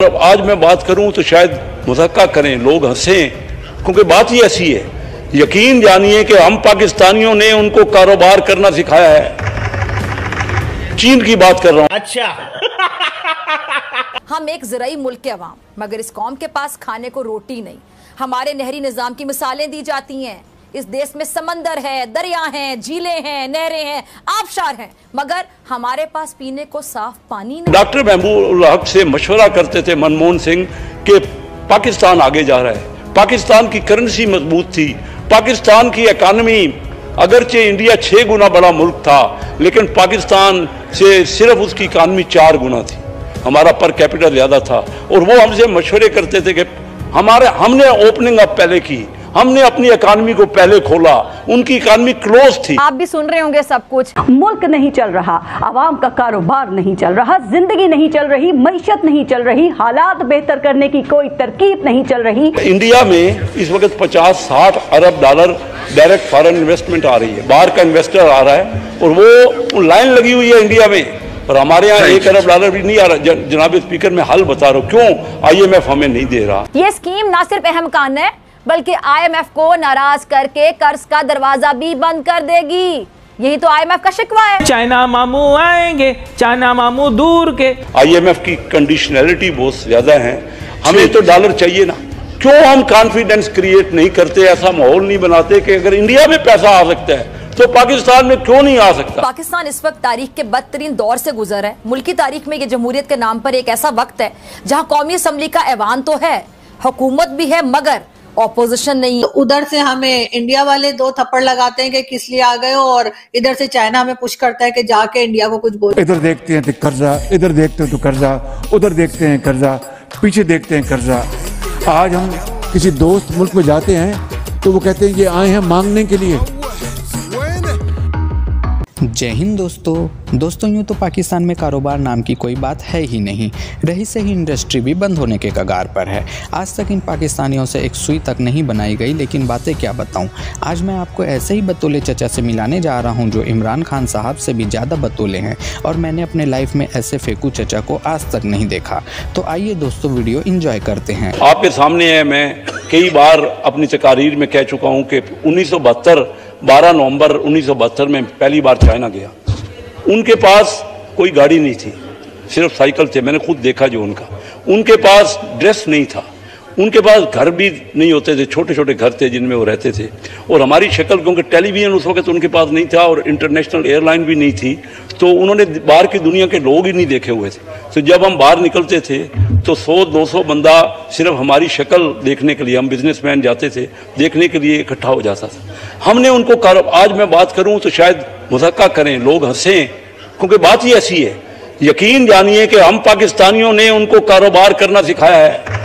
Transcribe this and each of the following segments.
अब आज मैं बात करूं तो शायद मज़ाक़ करें, लोग हंसें, क्योंकि बात ही ऐसी है। यकीन जानिए कि हम पाकिस्तानियों ने उनको कारोबार करना सिखाया है। चीन की बात कर रहा हूं। अच्छा। हम एक ज़राई मुल्क के अवाम, मगर इस कौम के पास खाने को रोटी नहीं। हमारे नहरी निज़ाम की मिसालें दी जाती हैं। इस देश में समंदर है, दरिया हैं, झीलें हैं, नहरें हैं, आबशार हैं, मगर हमारे पास पीने को साफ पानी नहीं। डॉक्टर महबूबुल हक से मशवरा करते थे मनमोहन सिंह कि पाकिस्तान आगे जा रहा है, पाकिस्तान की करेंसी मजबूत थी, पाकिस्तान की इकानमी अगरचे इंडिया 6 गुना बड़ा मुल्क था, लेकिन पाकिस्तान से सिर्फ उसकी इकानमी 4 गुना थी, हमारा पर कैपिटल ज्यादा था। और वो हमसे मशवरे करते थे कि हमने ओपनिंग अप पहले की, हमने अपनी इकानमी को पहले खोला, उनकी इकानमी क्लोज थी। आप भी सुन रहे होंगे सब कुछ। मुल्क नहीं चल रहा, आवाम का कारोबार नहीं चल रहा, जिंदगी नहीं चल रही, मईशत नहीं चल रही, हालात बेहतर करने की कोई तरकीब नहीं चल रही। इंडिया में इस वक्त 50-60 अरब डॉलर डायरेक्ट फॉरेन इन्वेस्टमेंट आ रही है, बाहर का इन्वेस्टर आ रहा है और वो लाइन लगी हुई है इंडिया में, और हमारे यहाँ 1 अरब डॉलर भी नहीं आ रहा। जनाब स्पीकर, मैं हल बता रहा हूँ क्यों IMF हमें नहीं दे रहा। ये स्कीम ना सिर्फ अहम कान है, बल्कि IMF को नाराज करके कर्ज का दरवाजा भी बंद कर देगी। यही तो IMF का शिकवा है। चाइना मामू आएंगे, चाइना मामू दूर के। IMF की कंडीशनैलिटी बहुत ज्यादा है। हमें तो डॉलर चाहिए ना, क्यों हम कॉन्फिडेंस क्रिएट नहीं करते, ऐसा माहौल नहीं बनाते कि अगर इंडिया में पैसा आ सकता है तो पाकिस्तान में क्यों नहीं आ सकता। पाकिस्तान इस वक्त तारीख के बदतरीन दौर से गुजर है। मुल्की तारीख में ये जमहूरियत के नाम पर एक ऐसा वक्त है जहां कौमी असम्बली का ऐवान तो है, हुकूमत भी है, मगर ऑपोजिशन नहीं। उधर से हमें इंडिया वाले 2 थप्पड़ लगाते हैं कि किस लिए आ गए हो, और इधर से चाइना हमें पुश करता है कि जाके इंडिया को कुछ बोल। इधर देखते हैं तो कर्जा, इधर देखते हैं तो कर्जा, उधर देखते हैं कर्जा, पीछे देखते हैं कर्जा। आज हम किसी दोस्त मुल्क में जाते हैं तो वो कहते हैं कि आए हैं मांगने के लिए। जय हिंद दोस्तों यूँ तो पाकिस्तान में कारोबार नाम की कोई बात है ही नहीं। रही से ही इंडस्ट्री भी बंद होने के कगार पर है। आज तक इन पाकिस्तानियों से एक सुई तक नहीं बनाई गई, लेकिन बातें क्या बताऊं। आज मैं आपको ऐसे ही बतौले चचा से मिलाने जा रहा हूं जो इमरान खान साहब से भी ज़्यादा बतौले हैं, और मैंने अपने लाइफ में ऐसे फेंकू चचा को आज तक नहीं देखा। तो आइए दोस्तों वीडियो इंजॉय करते हैं। आपके सामने है, मैं कई बार अपनी तकारीर में कह चुका हूँ कि 12 नवंबर 1972 में पहली बार चाइना गया। उनके पास कोई गाड़ी नहीं थी, सिर्फ साइकिल थे, मैंने खुद देखा जो उनके पास ड्रेस नहीं था, उनके पास घर भी नहीं होते थे, छोटे छोटे घर थे जिनमें वो रहते थे। और हमारी शक्ल, क्योंकि टेलीविज़न उस वक्त उनके पास नहीं था और इंटरनेशनल एयरलाइन भी नहीं थी, तो उन्होंने बाहर की दुनिया के लोग ही नहीं देखे हुए थे। तो जब हम बाहर निकलते थे तो 100-200 बंदा सिर्फ हमारी शक्ल देखने के लिए, हम बिजनेसमैन जाते थे, देखने के लिए इकट्ठा हो जाता था। हमने उनको आज मैं बात करूं तो शायद मज़ाक़ करें, लोग हंसें, क्योंकि बात ही ऐसी है। यकीन जानिए कि हम पाकिस्तानियों ने उनको कारोबार करना सिखाया है।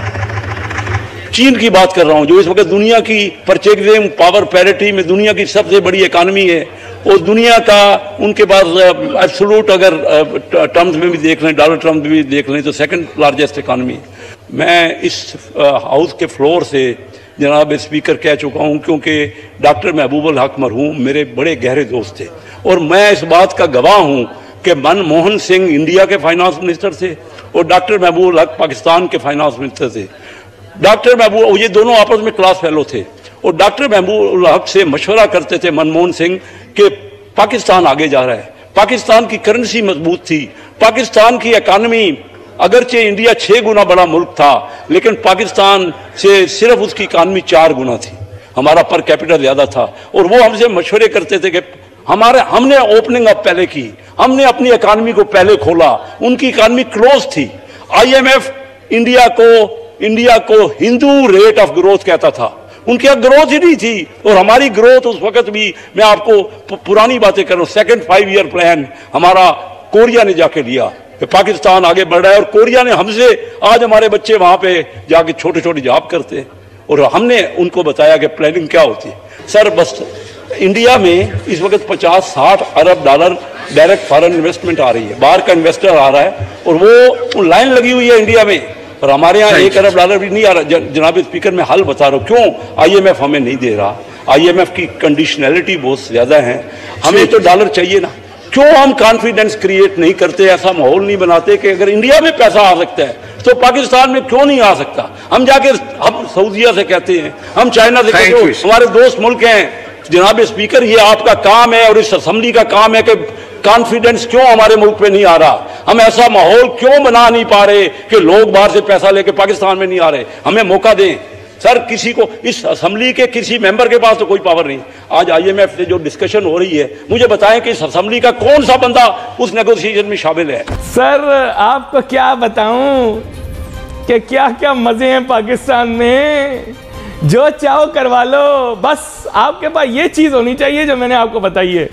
चीन की बात कर रहा हूं, जो इस वक्त दुनिया की परचेजिंग पावर पैरिटी में दुनिया की सबसे बड़ी इकानमी है, और दुनिया का उनके पास एब्सोल्यूट अगर टर्म्स में भी देख लें, डॉलर टर्म्स में भी देख लें, तो 2nd लार्जेस्ट इकानमी। मैं इस हाउस के फ्लोर से जनाब स्पीकर कह चुका हूं, क्योंकि डॉक्टर महबूबुल हक मरहूम मेरे बड़े गहरे दोस्त थे, और मैं इस बात का गवाह हूं कि मनमोहन सिंह इंडिया के फाइनेंस मिनिस्टर थे और डॉक्टर महबूबुल हक पाकिस्तान के फाइनेंस मिनिस्टर थे। डॉक्टर महबूब, ये दोनों आपस में क्लास फेलो थे, और डॉक्टर महबूबुल हक से मशवरा करते थे मनमोहन सिंह कि पाकिस्तान आगे जा रहा है, पाकिस्तान की करेंसी मजबूत थी, पाकिस्तान की इकानमी अगरचे इंडिया 6 गुना बड़ा मुल्क था, लेकिन पाकिस्तान से सिर्फ उसकी इकानमी 4 गुना थी, हमारा पर कैपिटल ज्यादा था। और वो हमसे मशवरे करते थे कि हमने ओपनिंग अप पहले की, हमने अपनी इकानमी को पहले खोला, उनकी इकानमी क्लोज थी। IMF इंडिया को हिंदू रेट ऑफ ग्रोथ कहता था, उनकी ग्रोथ ही नहीं थी, और हमारी ग्रोथ उस वक्त भी, मैं आपको पुरानी बातें कर रहा हूँ, 2nd 5 ईयर प्लान हमारा कोरिया ने जाके लिया कि पाकिस्तान आगे बढ़ रहा है, और कोरिया ने हमसे, आज हमारे बच्चे वहां पे जाके छोटे छोटे जॉब करते हैं, और हमने उनको बताया कि प्लानिंग क्या होती है। सर, बस इंडिया में इस वक्त 50-60 अरब डॉलर डायरेक्ट फॉरेन इन्वेस्टमेंट आ रही है, बाहर का इन्वेस्टर आ रहा है, और वो लाइन लगी हुई है इंडिया में, और हमारे यहाँ 1 अरब डॉलर भी नहीं आ रहा। जनाब स्पीकर, मैं हल बता रहा हूँ क्यों IMF हमें नहीं दे रहा। IMF की कंडीशनैलिटी बहुत ज्यादा है। हमें तो डॉलर चाहिए ना, क्यों हम कॉन्फिडेंस क्रिएट नहीं करते, ऐसा माहौल नहीं बनाते कि अगर इंडिया में पैसा आ सकता है तो पाकिस्तान में क्यों नहीं आ सकता? हम जाके हम सऊदीया से कहते हैं, हम चाइना से कहते हैं, हमारे दोस्त मुल्क हैं। जनाब स्पीकर, ये आपका काम है और इस असेंबली का काम है कि कॉन्फिडेंस क्यों हमारे मुल्क में नहीं आ रहा? हम ऐसा माहौल क्यों बना नहीं पा रहे कि लोग बाहर से पैसा लेके पाकिस्तान में नहीं आ रहे? हमें मौका दें सर। किसी को इस असेंबली के किसी मेंबर के पास तो कोई पावर नहीं। आज IMF से जो डिस्कशन हो रही है, मुझे बताएं कि इस असेंबली का कौन सा बंदा उस नेगोशिएशन में शामिल है? सर आपको क्या बताऊं कि क्या क्या मजे हैं पाकिस्तान में, जो चाहो करवा लो, बस आपके पास ये चीज होनी चाहिए जो मैंने आपको बताई है।